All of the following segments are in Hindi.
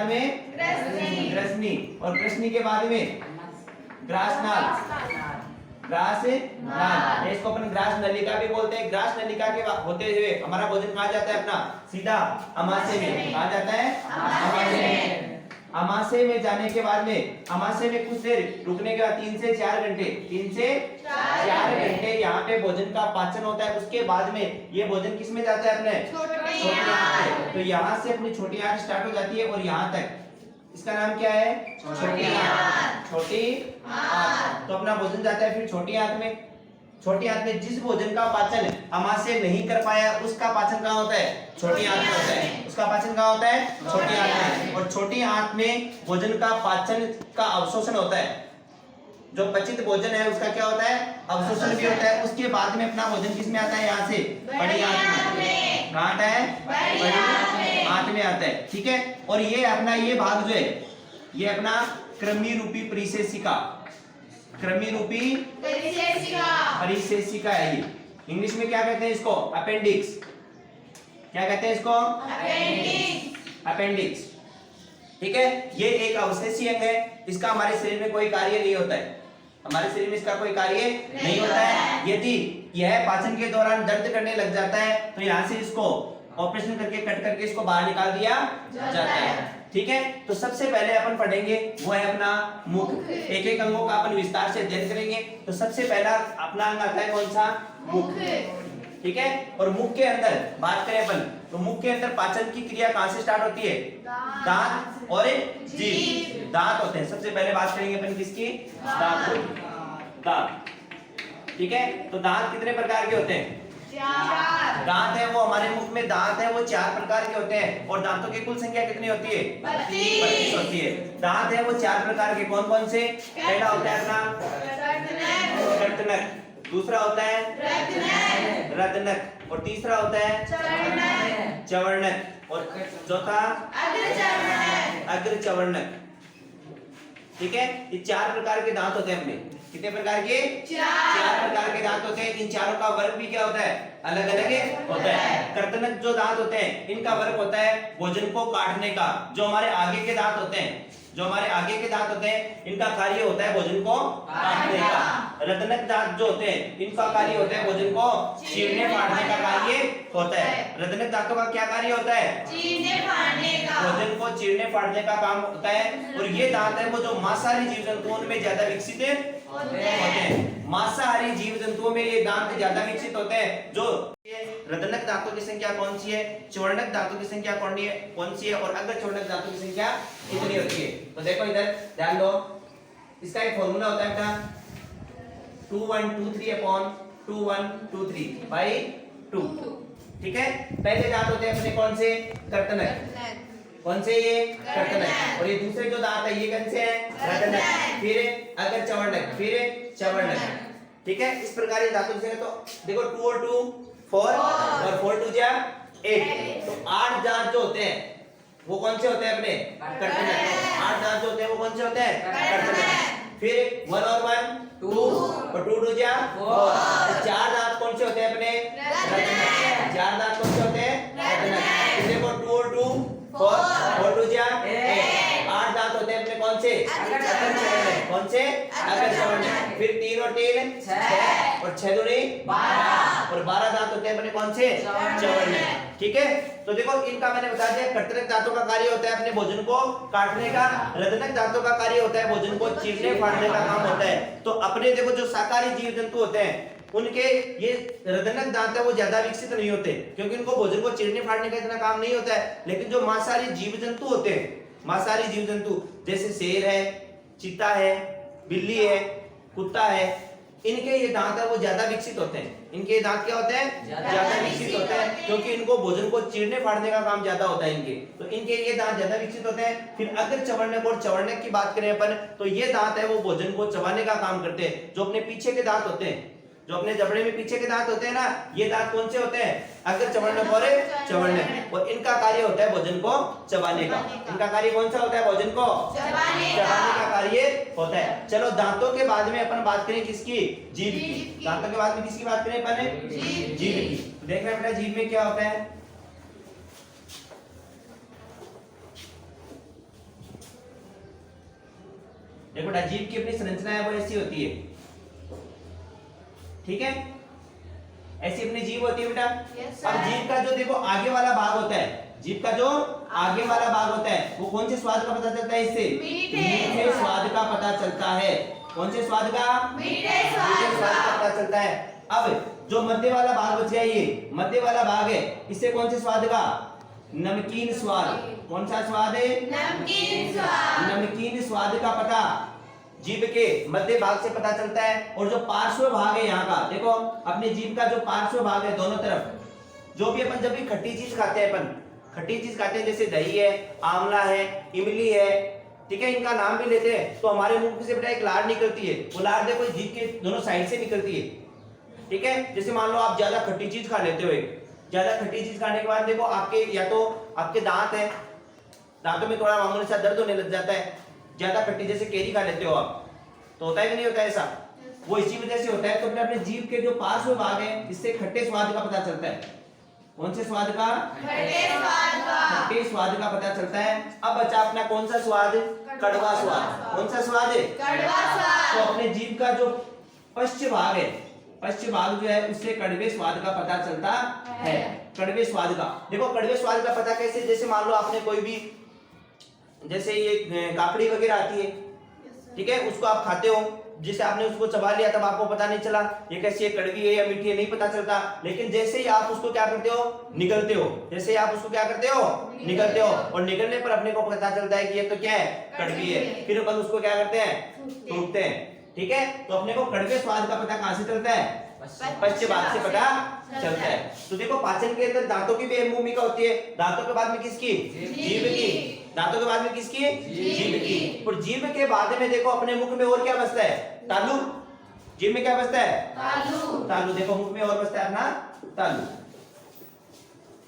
बाद में ग्रसनी, और ग्रसनी के बाद में ग्रासनाल, ग्रास नाल, इसको अपन ग्रास नलिका भी बोलते हैं। ग्रास नलिका के होते हुए हमारा भोजन कहाँ जाता है अपना, सीधा अमाशय में। कहाँ जाता है, अमाशय में। अमाशय में जाने के बाद में, अमाशय में कुछ देर रुकने के बाद 3 से 4 घंटे, 3 से 4 घंटे यहाँ पे भोजन का पाचन होता है। उसके बाद में ये भोजन किस में जाता है अपने, छोटी आंत में। तो यहाँ से अपनी छोटी आंत स्टार्ट हो जाती है और यहाँ तक, इसका नाम क्या है, छोटी आंत। छोटी आंत, तो अपना भोजन जाता है फिर छोटी आंत में। छोटी आंत में जिस भोजन का पाचन अमाशय नहीं कर पाया उसका पाचन कहाँ होता है, छोटी आंत में होता है। उसका पाचन कहाँ होता है, छोटी आंत में। और छोटी आंत में भोजन का पाचन का अवशोषण होता है। जो पचित भोजन है उसका क्या होता है, अवशोषण भी होता है। उसके बाद में अपना भोजन किस में आता है, यहाँ से बड़ी आंत में। कहाँ आता है, बड़ी आंत में आता है। ठीक है, और ये अपना ये भाग जो है, ये अपना कृमि रूपी परिशेषिका, कृमि रूपी परिशेषिका है। ये इंग्लिश में क्या कहते हैं इसको, अपेंडिक्स। क्या कहते हैं इसको, अपेंडिक्स। ठीक है, ये एक अवशेषीय अंग है। इसका हमारे शरीर में कोई कार्य नहीं होता है, हमारे शरीर में इसका कोई कार्य नहीं होता है। यदि यह पाचन के दौरान दर्द करने लग जाता है तो यहाँ से इसको ऑपरेशन करके कट करके इसको बाहर निकाल दिया जाता है। ठीक है, तो सबसे पहले अपन पढ़ेंगे वो है अपना मुख। एक एक अंगों का अपन विस्तार से अध्ययन करेंगे। तो सबसे पहला अपना अंग आता है कौन सा, मुख। ठीक है, और मुख के अंदर बात करें अपन तो मुख के अंदर पाचन की क्रिया कहां से स्टार्ट होती है, दांत और जीभ। दांत होते हैं। सबसे पहले बात करेंगे अपन किसकी, दांत। ठीक है, तो दांत कितने प्रकार के होते हैं, दांत है वो हमारे मुख में दांत है वो 4 प्रकार के होते हैं। और दांतों की कुल संख्या कितनी होती है, 32 होती है। दांत है वो 4 प्रकार के, कौन कौन से, पहला होता है अपना कर्तनक, दूसरा होता है रदनक, और तीसरा होता है चवर्णक, और चौथा अग्रचवर्णक। ठीक है, ये 4 प्रकार के दांत होते हैं अपने। कितने प्रकार के, 4 प्रकार के दांत होते हैं। इन चारों का वर्ग भी क्या होता है, अलग अलग होता है। कर्तनक जो दांत होते हैं इनका वर्ग होता है भोजन को काटने का। जो हमारे आगे के दांत होते हैं, जो हमारे आगे के दांत होते हैं इनका कार्य होता है भोजन को काटने का। रदनक दांत जो होते हैं इनका कार्य होता है भोजन को चीरने फाड़ने का कार्य होता है। रदनक दांतों का क्या कार्य होता है, चीरने फाड़ने का, भोजन को चीरने फाड़ने का काम होता है। और ये दांत है वो जो मांसाहारी जीव जंतुओं में ज्यादा विकसित होते हैं। मांसाहारी जीव जंतुओं में ये दांत ज्यादा विकसित होते हैं। जो रदनक दांतों की संख्या कौन सी है, चवर्णक दांतों की संख्या कौन सी है, और अग्रचवर्णक दांतों की संख्या कितनी होती है। तो देखो इधर ध्यान दो, इसका एक फॉर्मूला होता है बेटा 2123/2123/2। ठीक है, पहले दांत होते हैं अपने कौन से, कर्तनक। कौन से, ये कर्तनक। और ये दूसरे जो दांत है ये कौन से हैं, रदनक, फिर अग्रचवर्णक, फिर चवर्णक। ठीक है, इस प्रकार ये दांतों से। तो देखो 2 और 2 4 और 4 2 जा 8। तो 8 दांत जो होते हैं वो कौन से होते हैं अपने, कर्तनक। 8 दांत जो होते हैं वो कौन से होते हैं, कर्तनक। फिर 1 और 1 2 और 2 2 जा 4। 4 दांत कौन से होते हैं अपने, रदनक। 4 दांत कौन से होते हैं, रदनक। देखो 2 और 2 4 और 2 जा 8। 8 दांत होते हैं अपने कौन से, कौन से, अग्रचवर्णक। फिर 3 और 3 6 और 6 दूनी 12 और 12 दांत होते हैं अपने कौन से, चवर्णक। ठीक है, तो देखो इनका मैंने बता दिया। कर्तनक दांतों का कार्य होता है अपने भोजन को काटने का। रदनक दांतों का कार्य होता है भोजन को चीरने फाड़ने का काम होता है। तो अपने देखो जो शाकाहारी जीव जंतु होते हैं उनके ये रदनक दांत है वो ज्यादा विकसित नहीं होते, क्योंकि उनको भोजन को चीरने फाड़ने का इतना काम नहीं होता है। लेकिन जो मांसाहारी जीव जंतु होते हैं, मांसाहारी जीव जंतु जैसे शेर है, चीता है, बिल्ली है, कुत्ता है, इनके ये दांत है वो ज्यादा विकसित होते हैं। इनके दांत क्या होते हैं, ज्यादा विकसित होते हैं, क्योंकि इनको भोजन को चीरने फाड़ने का काम ज्यादा होता है इनके। तो इनके ये दांत ज्यादा विकसित होते हैं। फिर अगर चवर्णक और चवर्णक की बात करें अपन तो ये दांत है वो भोजन को चबाने का काम करते हैं। जो अपने पीछे के दांत होते हैं, जो अपने जबड़े में पीछे के दांत होते हैं ना, ये दांत कौन से होते हैं, अग्र चवर्णक और चवर्णक। और इनका कार्य होता है भोजन को चबाने का। इनका कार्य कौन सा होता है, भोजन को चबाने का कार्य होता है। चलो दांतों के बाद में अपन बात करें किसकी, जीभ की। दांतों के बाद में किसकी बात करें अपन, जीभ की। देख रहे हैं बेटा जीभ में क्या होता है, देखो बेटा जीभ की अपनी संरचना है वो ऐसी होती है, ठीक है, ऐसी अपनी जीभ होती है बेटा। अब जीभ का जो देखो आगे वाला भाग होता है, जीभ का जो आगे वाला भाग होता है वो कौन से स्वाद का पता चलता है? इससे मीठे स्वाद का पता चलता है। कौन से स्वाद का? मीठे स्वाद का पता चलता है। अब जो मध्य वाला भाग बच गया, ये मध्य वाला भाग है, इससे कौन से स्वाद का? नमकीन स्वाद। कौन सा स्वाद है? नमकीन स्वाद। नमकीन स्वाद का पता जीभ के मध्य भाग से पता चलता है। और जो पार्श्व भाग है यहाँ का, देखो अपनी जीभ का जो पार्श्व भाग है दोनों तरफ, जो भी अपन जब भी खट्टी चीज खाते हैं, अपन खट्टी चीज खाते हैं जैसे दही है, आंवला है, इमली है, ठीक है, इनका नाम भी लेते हैं तो हमारे मुंह से बेटा एक लार निकलती है। वो लार देखो जीभ के दोनों साइड से निकलती है, ठीक है। जैसे मान लो आप ज्यादा खट्टी चीज खा लेते हो, ज्यादा खट्टी चीज खाने के बाद देखो आपके या तो आपके दांत है, दांतों में थोड़ा मामूली सा दर्द होने लग जाता है। ज्यादा खट्टी जैसे केरी खा लेते हो आप, तो होता है कि नहीं होता है ऐसा? वो इसी वजह से होता है। तो अपने जीभ के जो पार्श्व भाग है इससे खट्टे स्वाद का पता चलता है। कौन से स्वाद का? खट्टे स्वाद का पता चलता है। अब बचा अपना कौन सा स्वाद? कड़वा स्वाद। कौन सा स्वाद है? कड़वा स्वाद। तो अपने जीभ का जो पश्च भाग है, पश्च भाग जो है उससे कड़वे स्वाद का पता चलता है। कड़वे स्वाद का देखो, कड़वे स्वाद का पता कैसे? जैसे मान लो आपने कोई भी, जैसे ये काकड़ी वगैरह आती है, ठीक है, उसको आप खाते हो, जिसे आपने उसको चबा लिया तब आपको पता नहीं चला ये कैसी है, कड़वी है या मीठी है, नहीं पता चलता। लेकिन जैसे ही आप उसको क्या करते हो? निगलते हो। जैसे ही आप उसको क्या करते हो? निगलते हो, और निगलने पर अपने को पता चलता है कि ये तो क्या है? कड़वी है। फिर अपन उसको क्या करते हैं? थूकते हैं, ठीक है। तो अपने को कड़वे स्वाद का पता कहां से चलता है? पश्च भाग से पता चलता है। तो देखो पाचन के अंदर दांतों की भी अहम भूमिका होती है। दांतों के बाद में किसकी? जीभ की। दांतों के बाद में किसकी? जीभ की। और जीभ के बाद में देखो अपने मुख में और क्या बचता है? तालु। जीभ में क्या बचता है? तालु। तालु देखो मुख में और बचता है अपना तालु।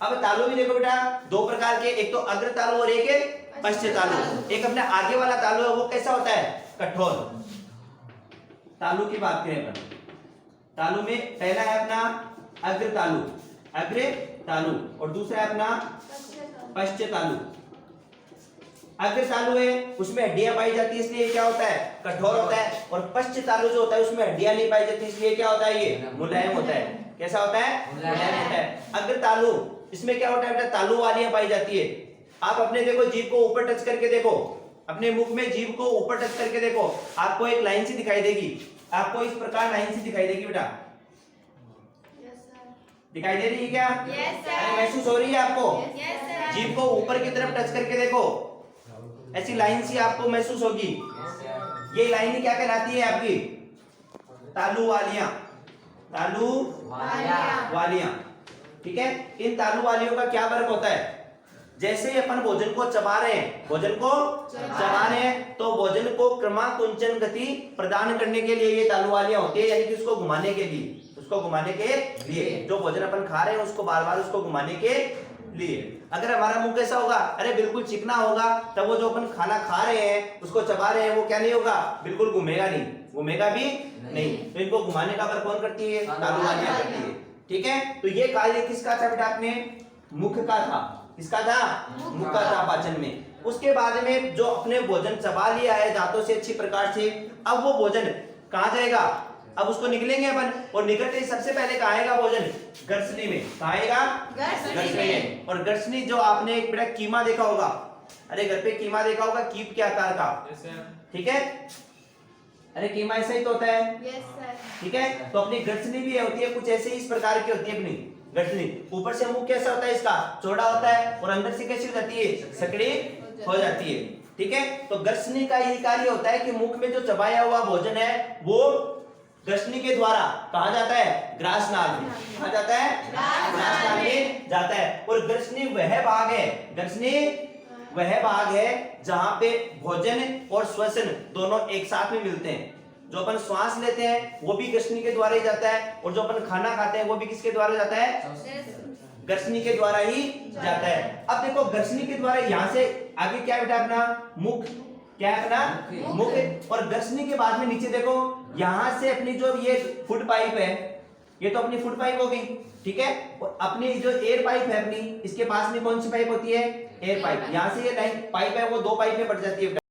अब तालु भी देखो बेटा दो प्रकार के, एक तो अग्र तालु और एक है पश्च तालु। एक अपने आगे वाला तालु है वो कैसा होता है? कठोर। तालु की बात करें अपन, तालु में पहला है अपना अग्र तालु, अग्र तालु, और दूसरा है अपना पश्च तालु। अग्र तालु है उसमें हड्डियां पाई जाती है इसलिए क्या होता है? कठोर होता है। और पश्च तालु जो होता है उसमें हड्डियां नहीं पाई जाती इसलिए क्या होता है? ये मुलायम होता है। कैसा होता है? मुलायम होता है। अग्र तालु इसमें क्या होता है बेटा? तालु वालियां पाई जाती है। आप अपने देखो जीभ को ऊपर टच करके देखो, अपने मुख में जीभ को ऊपर टच करके देखो, आपको एक लाइन सी दिखाई देगी, आपको इस प्रकार लाइन सी दिखाई देगी बेटा। दिखाई दे रही है क्या? महसूस हो रही है आपको? जीभ को ऊपर की तरफ टच करके देखो, ऐसी लाइन सी आपको महसूस होगी। ये लाइन क्या कहलाती है आपकी? तालु वालियां। तालु वालियां, ठीक है। इन तालु वालियों का क्या वर्क होता है? जैसे ही अपन भोजन को चबा रहे हैं, भोजन को चबा रहे हैं, तो भोजन को क्रमाकुंचन गति प्रदान करने के लिए ये तालु वालियां होती है, यानी कि उसको घुमाने के लिए, उसको घुमाने के लिए जो भोजन अपन खा रहे हैं उसको बार बार उसको घुमाने के लिए। अगर हमारा मुंह कैसा होगा? अरे बिल्कुल चिकना होगा, तब वो जो अपन खाना खा रहे हैं उसको चबा रहे हैं वो क्या नहीं होगा? बिल्कुल घूमेगा नहीं, घूमेगा भी नहीं। तो इनको घुमाने का कार्य कौन करती है? तालु वालियां करती है, ठीक है। तो ये कार्य किसका था बेटा? अपने मुख का था। किसका था? मुख का था पाचन में। उसके बाद में जो अपने भोजन चबा लिया है दांतों से अच्छी प्रकार से, अब वो भोजन कहाँ जाएगा? अब उसको निकलेंगे अपन, और निकलते ही सबसे पहले कहाँ आएगा भोजन? गर्सनी में। कहाँ आएगा? गर्सनी में। और गर्सनी जो आपने एक बड़ा कीमा देखा होगा, अरे घर पे कीमा देखा होगा कीप के आकार का, ठीक है, अरे कीमा ऐसा ही तो होता है, ठीक है। तो अपनी गर्सनी भी होती है कुछ ऐसे ही इस प्रकार की होती है अपनी गर्सनी। ऊपर से मुंह कैसा होता है इसका? चौड़ा होता है, और अंदर से कैसी हो जाती है? सकड़ी हो जाती है, ठीक है। तो गर्सनी का यही कार्य होता है कि मुख में जो चबाया हुआ भोजन है वो गर्सनी के द्वारा कहा जाता है? ग्रासनाल में। कहा जाता है? ग्रासनाल में जाता है। और गर्सनी वह भाग है, गर्सनी वह भाग है जहां पे भोजन और श्वसन दोनों एक साथ में मिलते हैं। जो अपन श्वास लेते हैं वो भी गर्सनी के द्वारा ही जाता है, और जो अपन खाना खाते हैं वो भी किसके द्वारा जाता है? गर्सनी के द्वारा ही जाता है। अब देखो गर्सनी के द्वारा यहाँ से आगे क्या बेटा? अपना मुख, क्या है अपना? मुख। और गर्सनी के बाद में नीचे देखो, यहां से अपनी जो ये फूड पाइप है, ये तो अपनी फूड पाइप होगी, ठीक है। और अपनी जो एयर पाइप है अपनी, इसके पास में कौन सी पाइप होती है? Air pipe. यहाँ से ये लाइन पाइप है वो दो पाइप में बढ़ जाती है।